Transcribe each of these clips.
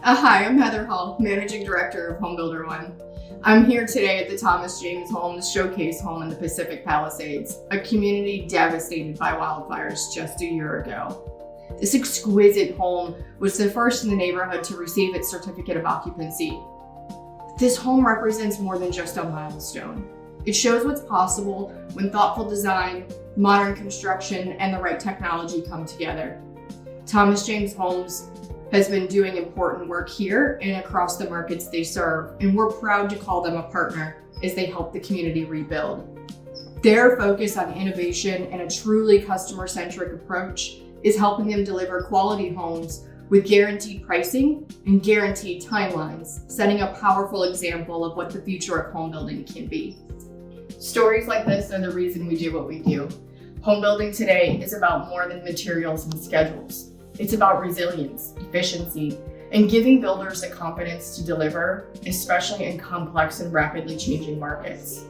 Hi, I'm Heather Hall, Managing Director of HomebuilderONE. I'm here today at the Thomas James Homes Showcase home in the Pacific Palisades, a community devastated by wildfires just a year ago. This exquisite home was the first in the neighborhood to receive its certificate of occupancy. This home represents more than just a milestone. It shows what's possible when thoughtful design, modern construction, and the right technology come together. Thomas James Homes has been doing important work here and across the markets they serve, and we're proud to call them a partner as they help the community rebuild. Their focus on innovation and a truly customer-centric approach is helping them deliver quality homes with guaranteed pricing and guaranteed timelines, setting a powerful example of what the future of home building can be. Stories like this are the reason we do what we do. Home building today is about more than materials and schedules. It's about resilience, efficiency, and giving builders the confidence to deliver, especially in complex and rapidly changing markets.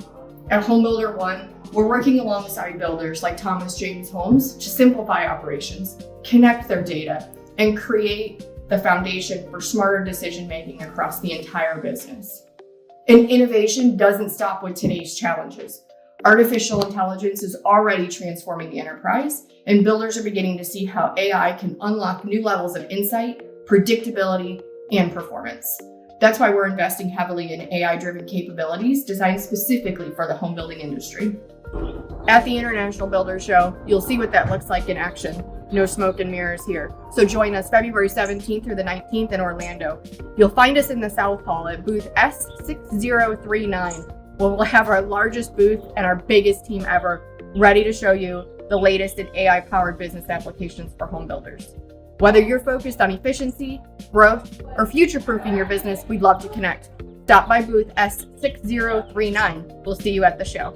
At HomebuilderONE, we're working alongside builders like Thomas James Homes to simplify operations, connect their data, and create the foundation for smarter decision-making across the entire business. And innovation doesn't stop with today's challenges. Artificial intelligence is already transforming the enterprise, and builders are beginning to see how AI can unlock new levels of insight, predictability, and performance. That's why we're investing heavily in AI-driven capabilities designed specifically for the home building industry. At the International Builders Show, you'll see what that looks like in action. No smoke and mirrors here. So join us February 17th through the 19th in Orlando. You'll find us in the South Hall at booth S6039. We'll have our largest booth and our biggest team ever, ready to show you the latest in AI-powered business applications for home builders. Whether you're focused on efficiency, growth, or future-proofing your business, we'd love to connect. Stop by booth S6039. We'll see you at the show.